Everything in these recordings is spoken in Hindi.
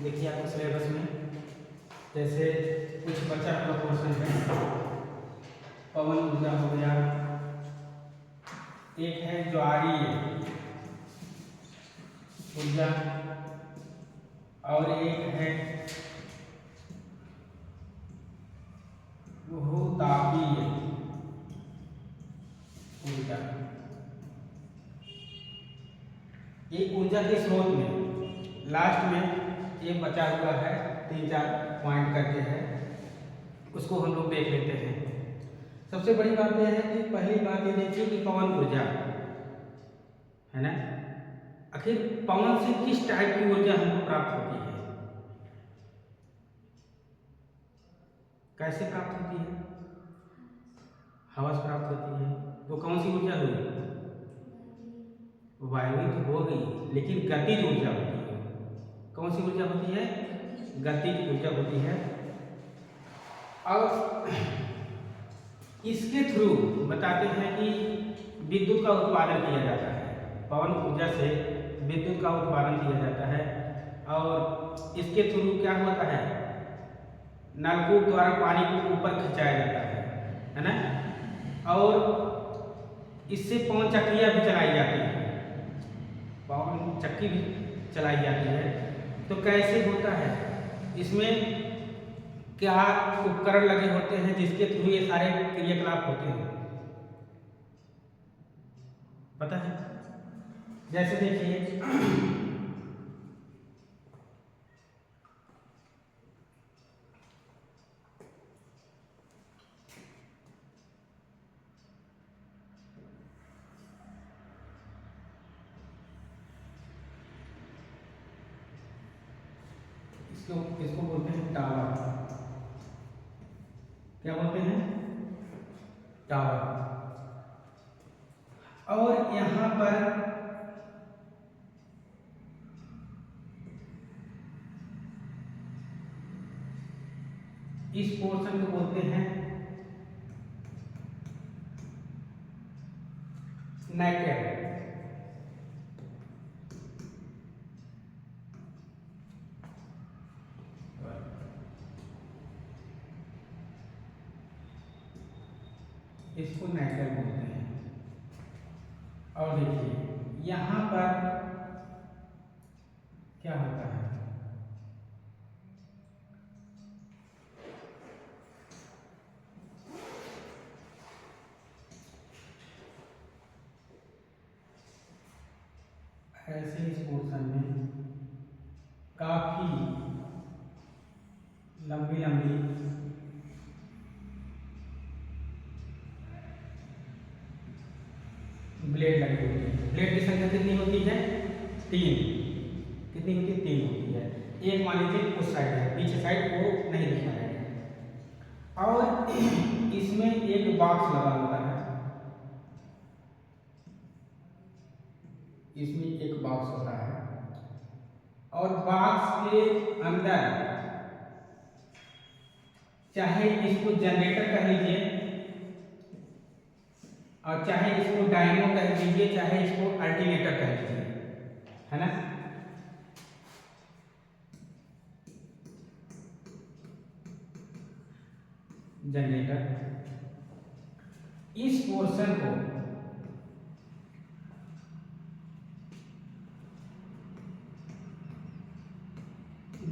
देखिए आपको सिलेबस में जैसे कुछ बचा हुआ पोर्शन है, पवन ऊर्जा हो गया, एक है ज्वारीय ऊर्जा और एक है भूतापीय ऊर्जा। एक ऊर्जा के स्रोत में लास्ट में एक बचा हुआ है, 3-4 पॉइंट करके है, उसको हम लोग देख लेते हैं। सबसे बड़ी बात यह है कि पहली बात ये देखिए कि पवन ऊर्जा है ना, आखिर पवन से किस टाइप की ऊर्जा हमको प्राप्त होती है, कैसे प्राप्त होती है? हवा से प्राप्त होती है। तो कौन सी ऊर्जा हुई? वायु तो हो गई, लेकिन गतिज ऊर्जा होती है। कौन सी ऊर्जा होती है? गतिज ऊर्जा होती है। और इसके थ्रू बताते हैं कि विद्युत का उत्पादन किया जाता है। पवन ऊर्जा से विद्युत का उत्पादन किया जाता है और इसके थ्रू क्या होता है, नलकूप द्वारा पानी को ऊपर खिंचाया जाता है ना, और इससे पवन चक्कियाँ भी चलाई जाती है, पवन चक्की भी चलाई जाती है। तो कैसे होता है, इसमें क्या उपकरण लगे होते हैं जिसके थ्रू ये सारे क्रियाकलाप होते हैं, पता है? जैसे देखिए इसको बोलते हैं टावर। क्या बोलते हैं? टावर। और यहां पर इस पोर्शन को बोलते हैं नैकेड। इसको नैकेड बोलते हैं। और देखिए यहां पर क्या होता है, ऐसे इस पोर्शन में काफी लंबी लंबी ब्लेड लगी होती है। ब्लेड की संख्या कितनी होती है? 3। कितनी होती है? 3 होती है। एक मान लीजिए उस साइड है, पीछे साइड वो नहीं दिखा रहा है। और इसमें एक बॉक्स लगा होता है, इसमें एक बॉक्स होता है और बॉक्स के अंदर चाहे इसको जनरेटर कह लीजिए और चाहे इसको डायनो कह लीजिए, चाहे इसको अल्टरनेटर कह लीजिए, है ना। जनरेटर। इस पोर्शन को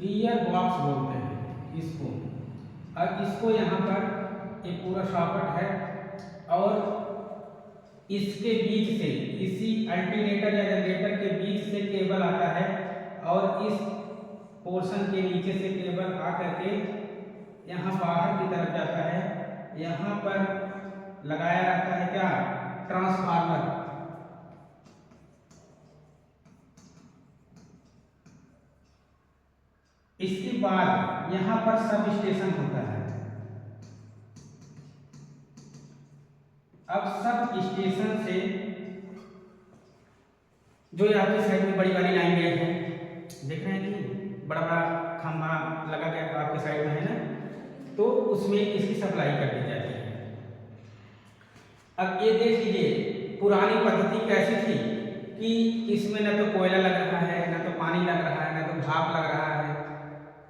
गियर बॉक्स बोलते हैं इसको। और इसको यहाँ पर एक पूरा सॉकेट है और इसके बीच से, इसी अल्टरनेटर या जनरेटर के बीच से केबल आता है और इस पोर्शन के नीचे से केबल आकर के यहाँ बाहर की तरफ जाता है। यहाँ पर लगाया रहता है क्या? ट्रांसफार्मर। इसके बाद यहाँ पर सब स्टेशन होता है। अब सब स्टेशन से जो ये आपकी साइड में बड़ी वाली लाइन गई है, देख रहे हैं कि बड़ा बड़ा खंभा लगा गया आपके साइड में है ना, तो उसमें इसकी सप्लाई कर दी जाती है। अब ये देख लीजिए पुरानी पद्धति कैसी थी कि इसमें न तो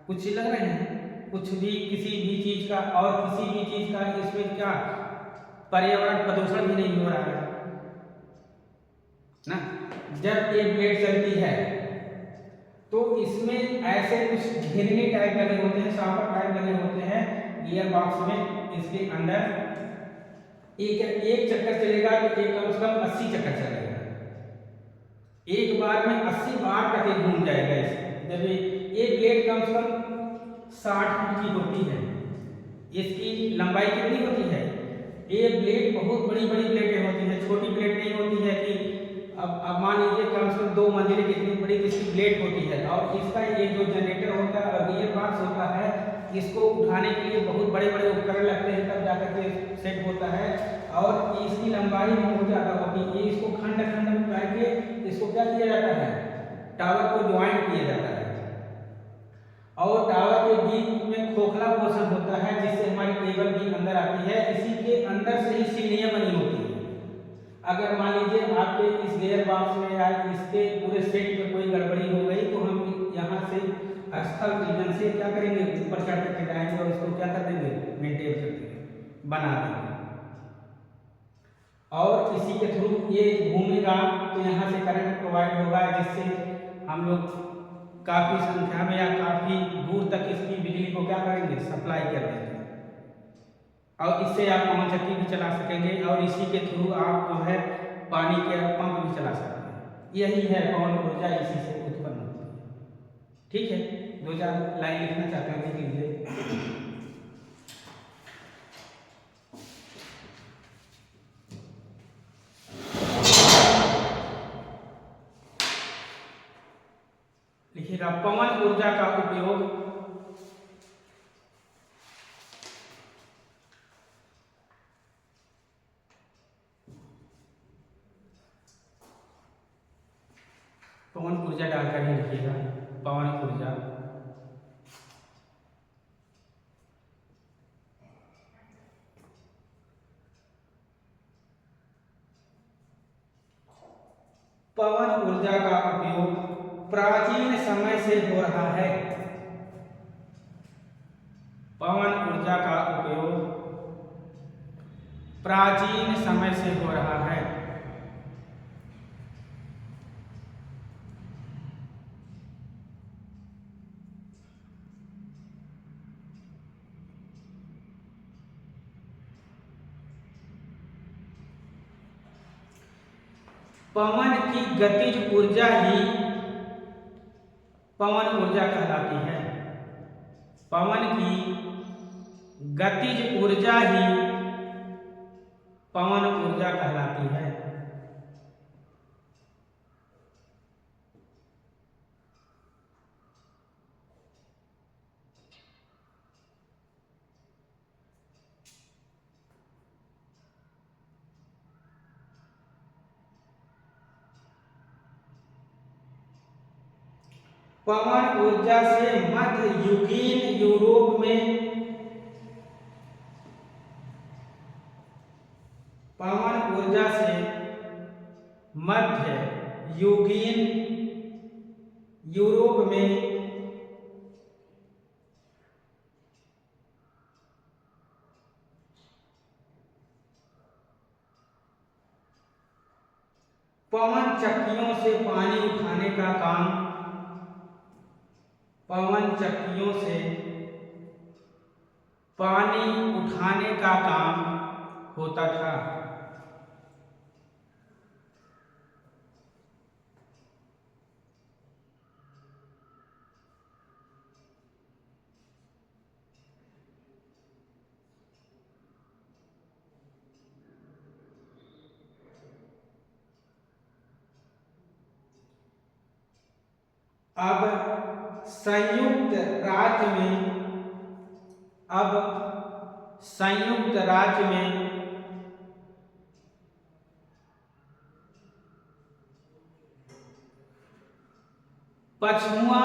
कुछ लग रहे हैं, कुछ भी किसी भी चीज का और किसी भी चीज का इसमें क्या पर्यावरण प्रदूषण भी नहीं हो रहा है ना। जब ये ब्लेड चलती है तो इसमें ऐसे कुछ घिरनी टाइप लगे होते हैं, शापर टाइप लगे होते हैं गियर बॉक्स में। इसके अंदर एक चक्कर चलेगा तो एक कम से कम 80 चक्कर चलेगा, एक बार में 80 बार तक ये घूम जाएगा। जब ये ब्लेड कम से कम 60 फीट की होती है, इसकी लंबाई कितनी होती है, ये ब्लेड बहुत बड़ी बड़ी ब्लेडें होती हैं, छोटी ब्लेड नहीं होती है कि अब मान लीजिए कम से कम 2 मंजिले कितनी बड़ी इसकी ब्लेड होती है। और इसका ये जो जनरेटर होता है और गियर बॉक्स होता है, इसको उठाने के लिए बहुत बड़े बड़े उपकरण लगते हैं तब जाकर के सेट होता है। और इसकी लंबाई बहुत ज़्यादा होती है, इसको खंड खंड में करके इसको क्या किया जाता है, टावर को ज्वाइंट किया जाता है। और टावर के बीच में खोखला पोर्शन होता है जिससे हमारी केबल भी अंदर आती है, इसी के अंदर से ही सीढ़ियाँ बनी होती है। अगर मान लीजिए आपके इस गियर बॉक्स में या इसके पूरे सेट में कोई गड़बड़ी हो गई तो हम यहाँ से स्थल रीजन से क्या करेंगे, ऊपर चढ़ करके जाएंगे और इसको क्या कर देंगे, मेंटेन कर देंगे, बना देंगे। और इसी के थ्रू ये घूमेगा तो यहाँ से करंट प्रोवाइड होगा जिससे हम लोग काफ़ी संख्या में या काफ़ी दूर तक इसकी बिजली को क्या करेंगे, सप्लाई कर देंगे। और इससे आप पवन चक्की भी चला सकेंगे और इसी के थ्रू आप जो है पानी के पंप भी चला सकते हैं। यही है पवन ऊर्जा, इसी से उत्पन्न होती है। ठीक है, 2-4 लाइन लिखना चाहते हैं, लिख लीजिए। लिखिएगा, पवन ऊर्जा का उपयोग पवन ऊर्जा डालकर ही लिखिएगा, पवन ऊर्जा पवन ऊर्जा का उपयोग प्राचीन समय से हो रहा है। पवन ऊर्जा का उपयोग प्राचीन समय से हो रहा है। पवन की गतिज ऊर्जा ही पवन ऊर्जा कहलाती है। पवन की गतिज ऊर्जा ही पवन ऊर्जा कहलाती है। पवन ऊर्जा से मध्य युगीन यूरोप में पवन ऊर्जा से मध्य युगीन यूरोप में पवन चक्कियों से पानी उठाने का काम पवन चक्कियों से पानी उठाने का काम होता था। अब संयुक्त राज्य में पछुआ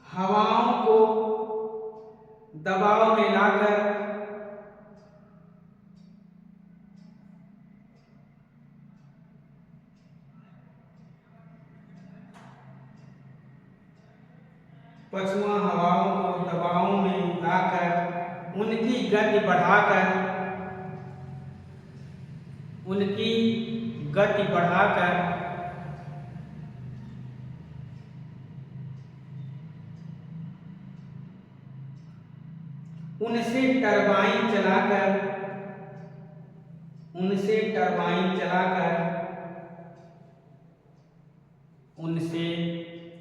हवाओं को दबाव में लाकर पछुआ हवाओं को दबावों में लाकर उनकी गति बढ़ाकर उनसे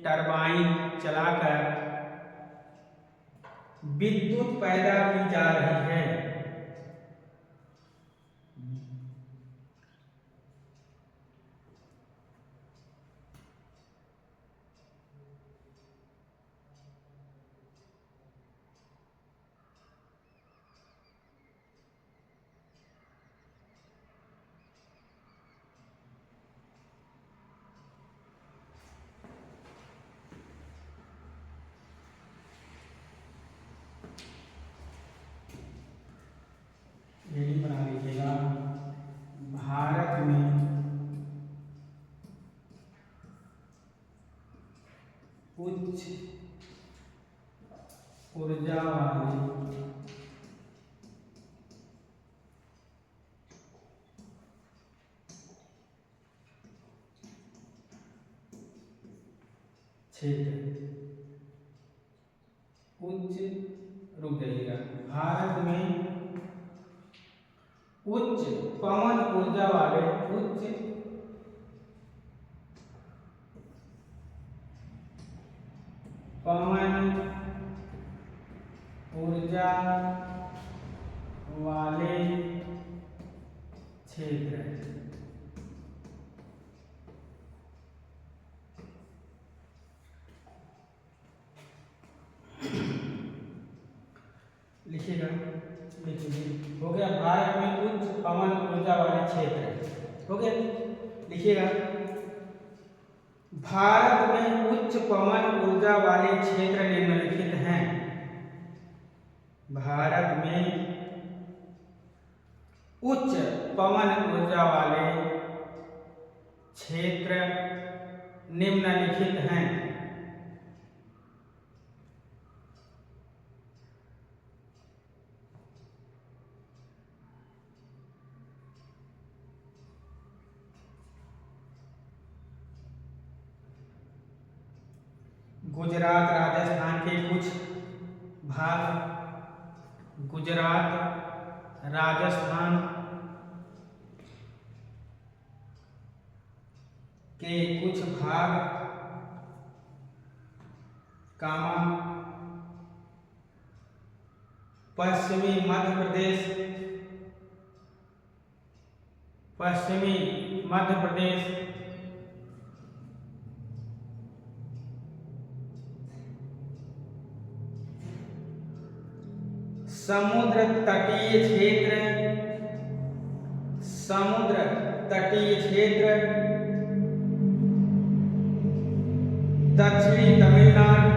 टरबाइन चलाकर विद्युत पैदा की जा रही है। यही बना लीजिएगा। भारत में उच्च ऊर्जा वाले क्षेत्र रुक जाइएगा। भारत में उच्च पवन ऊर्जा वाले क्षेत्र लिखिएगा। हो गया। भारत में उच्च पवन ऊर्जा वाले क्षेत्र हो गया। लिखिएगा। भारत में उच्च पवन ऊर्जा वाले क्षेत्र निम्नलिखित हैं। भारत में उच्च पवन ऊर्जा वाले क्षेत्र निम्नलिखित हैं। गुजरात राजस्थान के कुछ भाग, गुजरात राजस्थान के कुछ भाग, पश्चिमी मध्य प्रदेश समुद्र तटीय क्षेत्र दक्षिणी तमिलनाडु,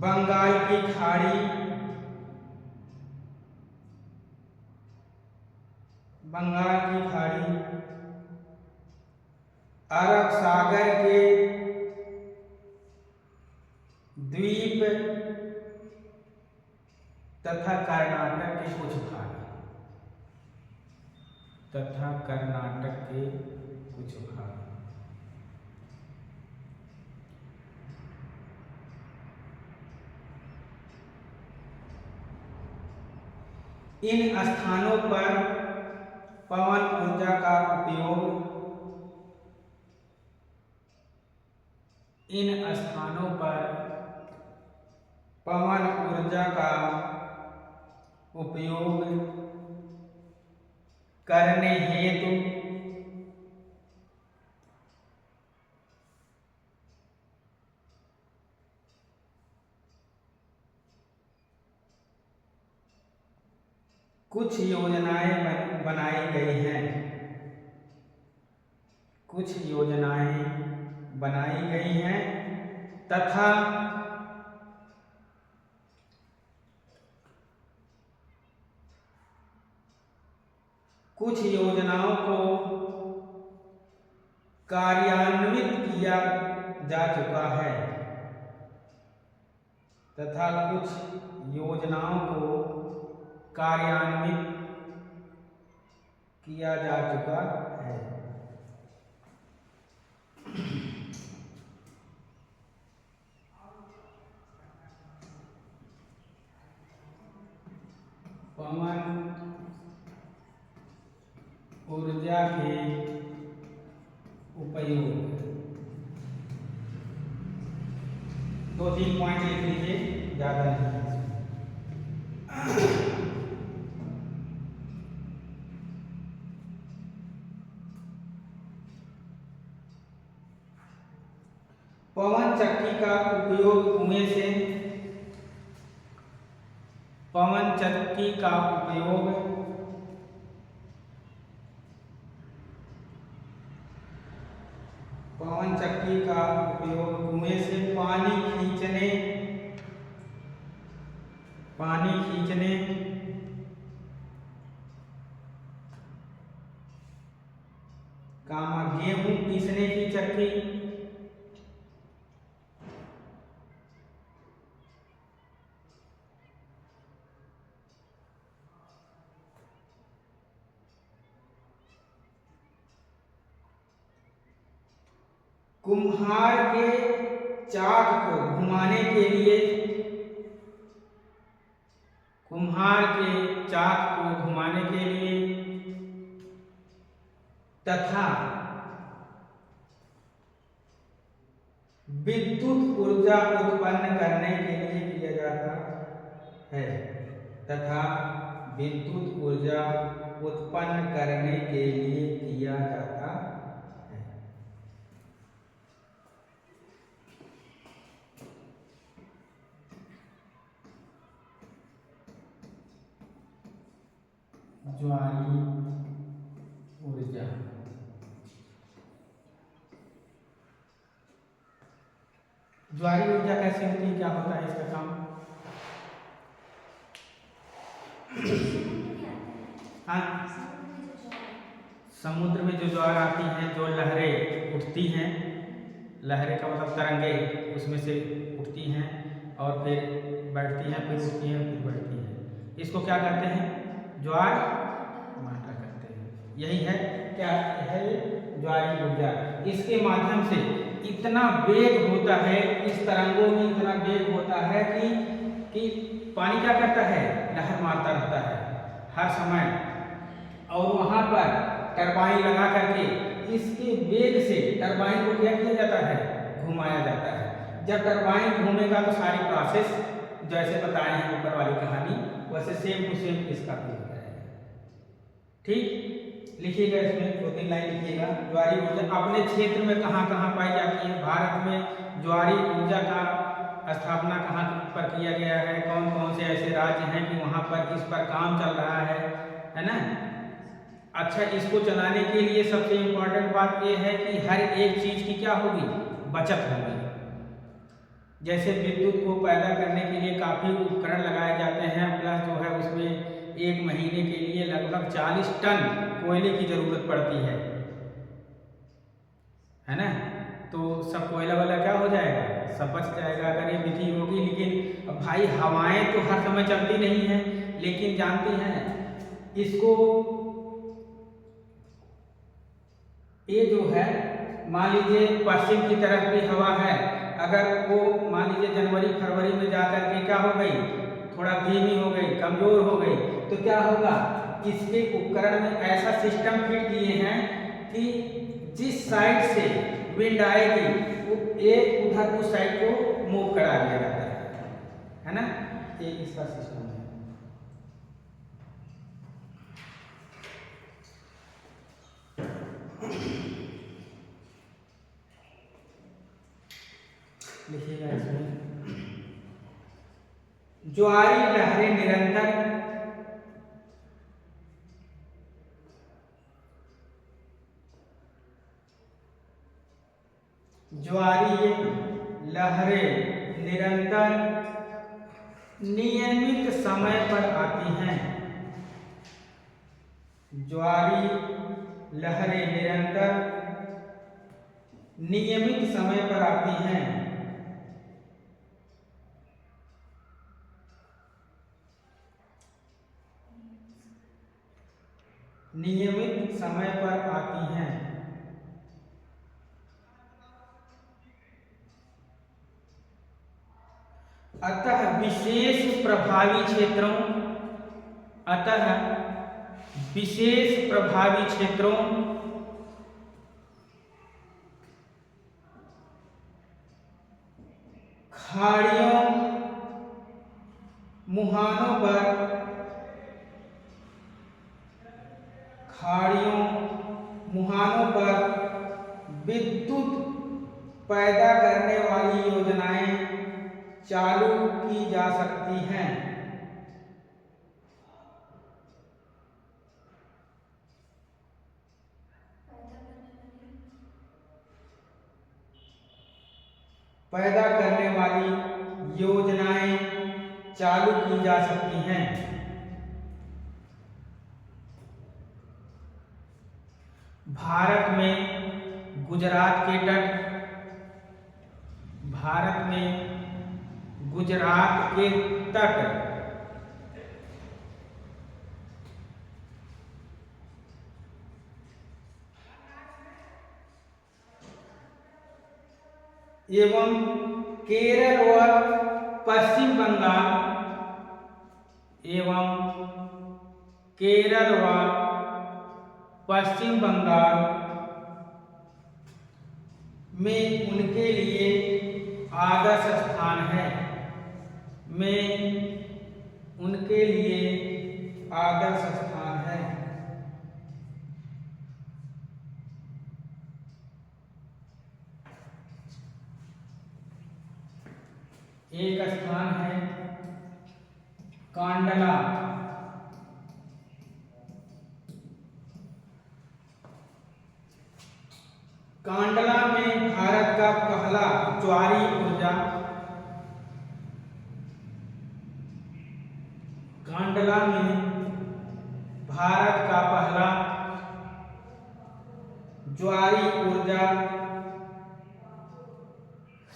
बंगाल की खाड़ी, अरब सागर के द्वीप तथा कर्नाटक के कुछ भाग इन स्थानों पर पवन ऊर्जा का उपयोग करने हेतु कुछ योजनाएं बनाई गई हैं तथा कुछ योजनाओं को कार्यान्वित किया जा चुका है तथा कुछ योजनाओं को कार्यान्वित किया जा चुका है। पवन ऊर्जा के उपयोग, 2-3 पॉइंट लिख लीजिए, ज्यादा नहीं। पवन चक्की का उपयोग कुएं से, पवन चक्की का उपयोग कुएं से पानी खींचने गेहूं पीसने की चक्की, कुम्हार के चाक को घुमाने के लिए, तथा विद्युत ऊर्जा उत्पन्न करने के लिए किया जाता है, ज्वारी ऊर्जा। ज्वारी ऊर्जा कैसे होती है, क्या होता है इसका काम? हाँ, समुद्र में जो ज्वार आती है, जो लहरें उठती हैं, लहरें का मतलब तरंगे उसमें से उठती हैं और फिर बैठती हैं, फिर उठती हैं, फिर बैठती हैं, इसको क्या कहते हैं? ज्वार भाटा कहते हैं। यही है, क्या है? ज्वारी ऊर्जा। इसके माध्यम से इतना वेग होता है, इस तरंगों में इतना वेग होता है कि पानी क्या करता है? लहर मारता रहता है हर समय, और वहां पर टरबाइन लगा करके इसके वेग से टरबाइन को क्या किया जाता है? घुमाया जाता है। जब टरबाइन घूमेगा तो सारी प्रोसेस जैसे बताए हैं ऊपर वाली कहानी, वैसे सेम टू सेम इसका भी हो जाएगा। ठीक, लिखिएगा, इसमें 2-3 लाइन लिखिएगा। ज्वारी ऊर्जा अपने क्षेत्र में कहाँ कहाँ पाई जाती है? भारत में ज्वारी ऊर्जा का स्थापना कहाँ पर किया गया है? कौन कौन से ऐसे राज्य हैं कि वहाँ पर इस पर काम चल रहा है ना? अच्छा, इसको चलाने के लिए सबसे इम्पोर्टेंट बात ये है कि हर एक चीज़ की क्या होगी? बचत होगी। जैसे विद्युत को पैदा करने के लिए काफ़ी उपकरण लगाए जाते हैं, प्लस जो है उसमें 1 महीने के लिए लगभग 40 टन कोयले की ज़रूरत पड़ती है ना? तो सब कोयला वाला क्या हो जाएगा? सब बच जाएगा अगर ये विधि होगी। लेकिन अब भाई, हवाएं तो हर समय चलती नहीं हैं, लेकिन जानती हैं इसको, ये जो है मान लीजिए पश्चिम की तरफ भी हवा है, अगर वो मान लीजिए जनवरी फरवरी में जाकर के क्या हो गई? थोड़ा धीमी हो गई, कमजोर हो गई, तो क्या होगा? इसके उपकरण में ऐसा सिस्टम फिट किए हैं कि जिस साइड से विंड आएगी वो एक उधर उस साइड को मूव करा दिया जाता है ना? ये इसका सिस्टम है। लिखिएगा इसमें, ज्वारी लहरें निरंतर नियमित समय पर आती हैं। ज्वारी लहरें निरंतर नियमित समय पर आती हैं। नियमित समय पर आती हैं। अतः विशेष प्रभावी क्षेत्रों खाड़ियों मुहानों पर विद्युत पैदा करने वाली योजनाएं चालू की जा सकती हैं। पैदा करने वाली योजनाएं चालू की जा सकती हैं। भारत में गुजरात के तट एवं केरल व पश्चिम बंगाल में उनके लिए आदर्श स्थान है। एक स्थान है कांडला। कांडला में भारत का पहला ज्वारी ऊर्जा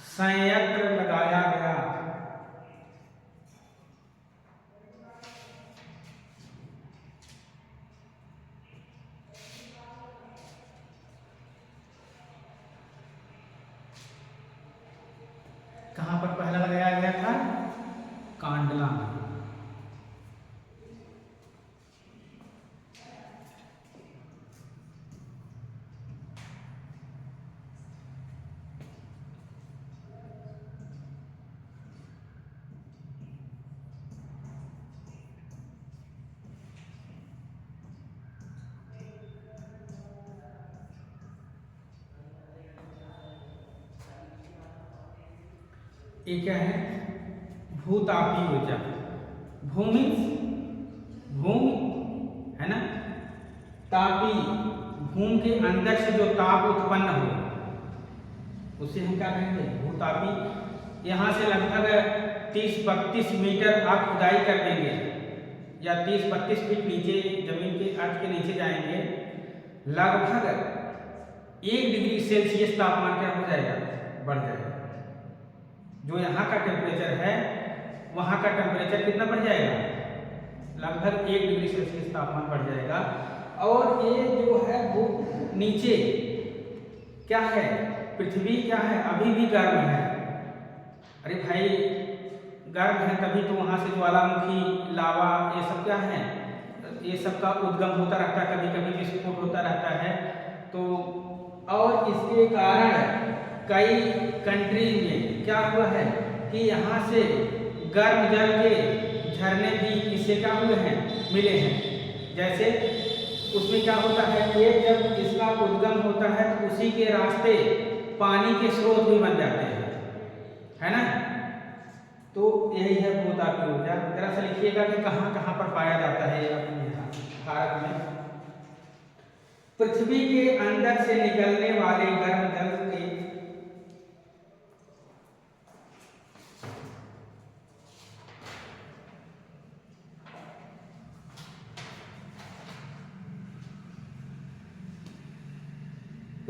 संयंत्र लगाया गया। कहां पर पहला लगाया गया था? कांडला में। ये क्या है? भूतापीय ऊर्जा। भूमि है ना, तापी, भूमि के अंदर से जो ताप उत्पन्न हो उसे हम क्या कहेंगे? भूतापी। यहाँ से लगभग 30-32 मीटर आप खुदाई कर देंगे या 30-32 फीट नीचे जमीन के अर्थ के नीचे जाएंगे, लगभग 1 डिग्री सेल्सियस तापमान क्या हो जाएगा? बढ़ जाएगा। जो यहाँ का टेम्परेचर है वहाँ का टेम्परेचर कितना बढ़ जाएगा? लगभग 1 डिग्री सेल्सियस तापमान बढ़ जाएगा। और ये जो है वो नीचे क्या है? पृथ्वी क्या है? अभी भी गर्म है। अरे भाई, गर्म है तभी तो वहाँ से ज्वालामुखी, लावा, ये सब क्या है? ये सब का उद्गम होता रहता है, कभी कभी विस्फोट होता रहता है। तो और इसके कारण कई कंट्री में क्या हुआ है कि यहाँ से गर्म जल के झरने भी इससे क्या हुए हैं? मिले हैं। जैसे उसमें क्या होता है कि जब इसका उद्गम होता है तो उसी के रास्ते पानी के स्रोत भी बन जाते हैं, है ना। तो यही है भूतापीय ऊर्जा। जरा सा लिखिएगा कि कहाँ कहाँ पर पाया जाता है अपने यहाँ भारत में। पृथ्वी के अंदर से निकलने वाले गर्म जल के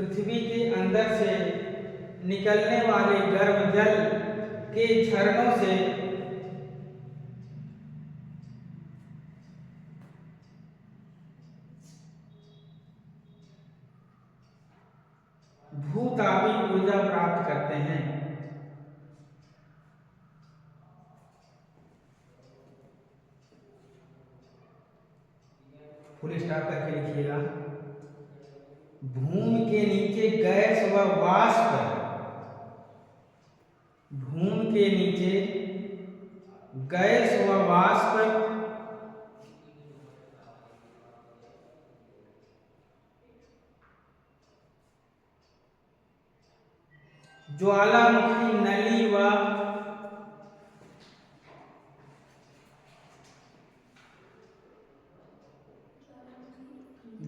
पृथ्वी के अंदर से निकलने वाले गर्म जल के झरनों से भूतापी ऊर्जा प्राप्त करते हैं। फुल स्टॉप करके लिखिएगा। भूमि के नीचे गैस व वाष्प, भूमि के नीचे गैस व वाष्प ज्वालामुखी नली व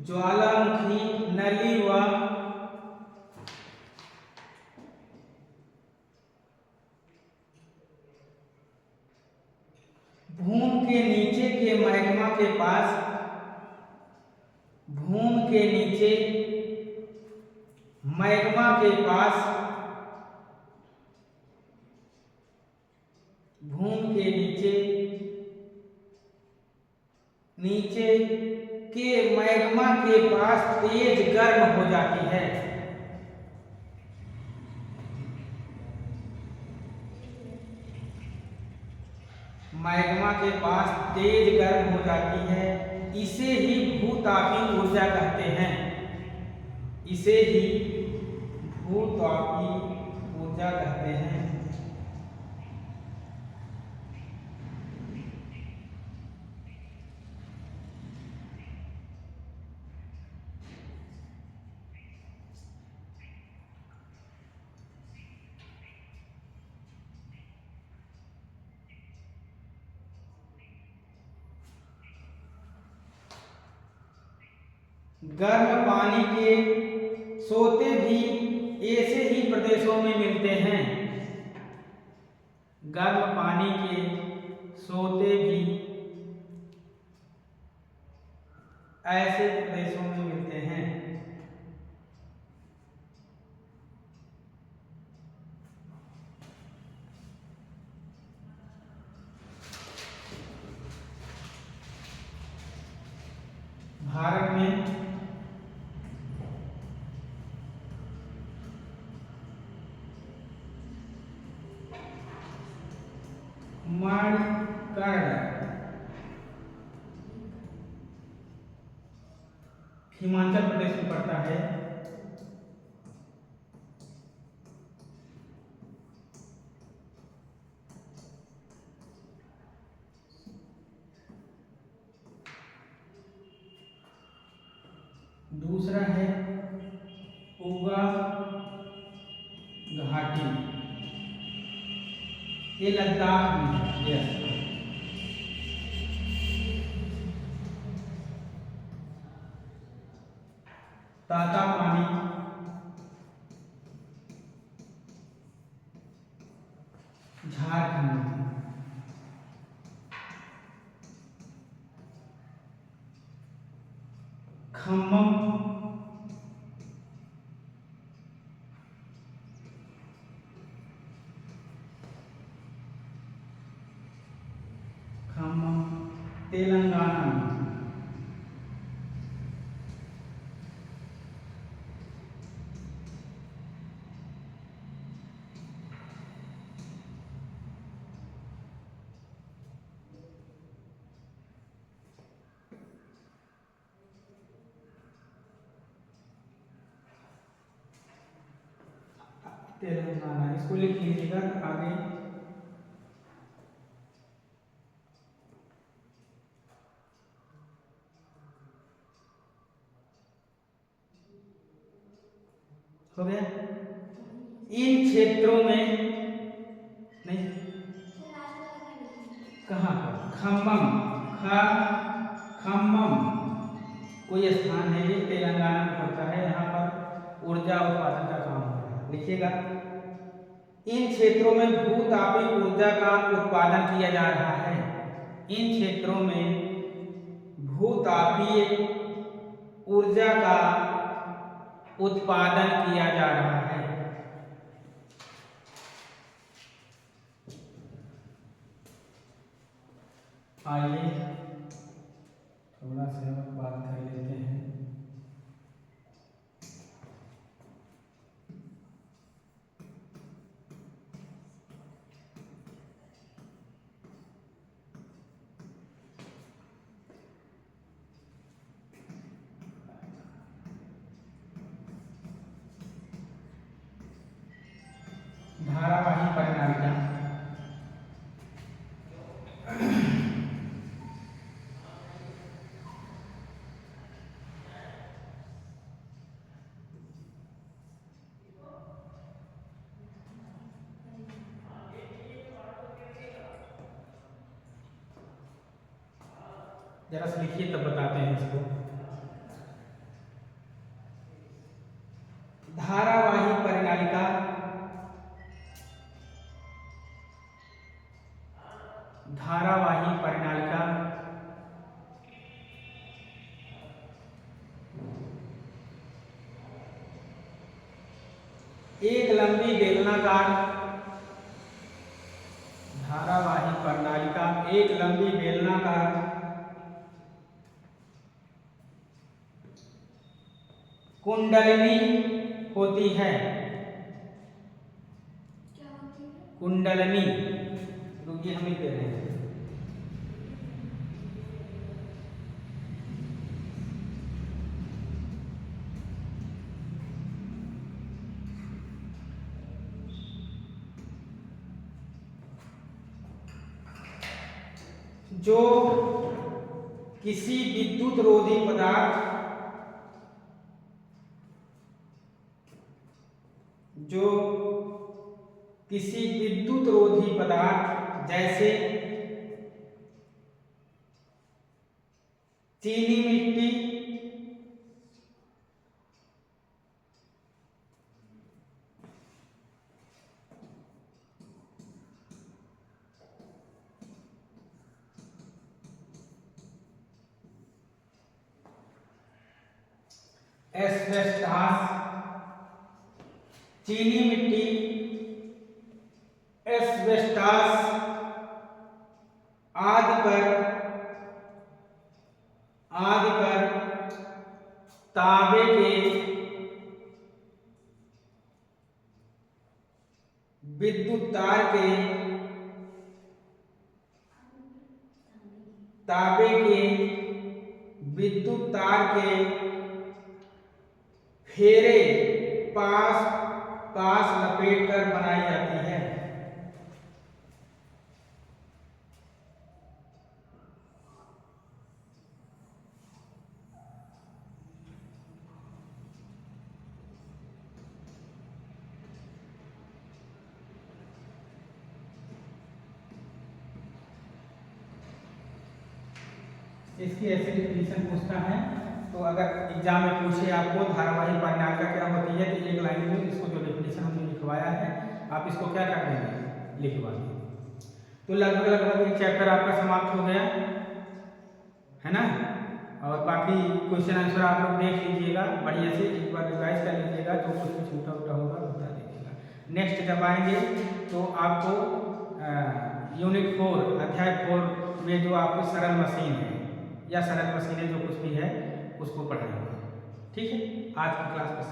ज्वालामुखी नली व भूमि के नीचे के मैग्मा के पास, भूमि के नीचे मैग्मा के पास, भूमि के नीचे के मैग्मा के पास तेज गर्म हो जाती है। मैग्मा के पास तेज गर्म हो जाती है, इसे ही भूतापी ऊर्जा कहते हैं। इसे ही भूतापी ऊर्जा कहते हैं। गर्म पानी के सोते भी ऐसे ही प्रदेशों में मिलते हैं। गर्म पानी के सोते भी ऐसे प्रदेशों में मिलते हैं। भारत में मणिकर्ण हिमाचल प्रदेश में पड़ता है। दूसरा है उगा घाटी, ये लद्दाख में है। यस, ताता पानी झारखंड में। खम्मम तेलंगाना में। तेलंगाना, इसको लिख लीजिएगा आगे। हो गया। इन क्षेत्रों में नहीं, कहाँ पर खम्मम कोई स्थान है, ये तेलंगाना में पड़ता है। यहाँ पर ऊर्जा उत्पादन का काम हो रहा है। लिखिएगा, इन क्षेत्रों में भूतापी ऊर्जा का उत्पादन किया जा रहा है। इन क्षेत्रों में भूतापीय ऊर्जा का उत्पादन किया जा रहा है। आइए थोड़ा सा बात कर लेते हैं। धारावाही प्रणालियां जरा से लिखिए तब बताते हैं इसको। धारावाही परिनालिका धारावाही परिनालिका एक लंबी बेलनाकार धारावाही प्रणालिका एक लंबी बेलनाकार कुंडलिनी होती है। क्या होती है? कुंडलिनी, रुकिए हम लिख दे रहे हैं। जो किसी विद्युत रोधी पदार्थ जो किसी विद्युत रोधी पदार्थ जैसे चीनी मिट्टी, एस्बेस्टॉस, चीनी मिट्टी, एस्बेस्टॉस आदि पर तांबे के विद्युत तार के फेरे पास लपेटकर बनाई जाती है। इसकी ऐसे डिफिनीशन पूछता है, तो अगर एग्जाम में पूछे आपको धारावाही परिनालिका क्या होती है, तो एक लाइन में इसको जो डिफिनीशन हमने लिखवाया है आप इसको क्या कर देंगे, लिखवा देंगे। तो लगभग एक चैप्टर आपका समाप्त हो गया है ना। और बाकी क्वेश्चन आंसर आप लोग देख लीजिएगा बढ़िया से, एक बार रिवाइज कर लीजिएगा, जो कुछ भी छूटा उटा होगा बता दीजिएगा। नेक्स्ट जब आएंगे तो आपको यूनिट 4 अध्याय 4 में जो आपकी सरल मशीन है या सरल मशीनें जो कुछ भी है उसको पढ़ाएंगे। ठीक है, आज की क्लास बस।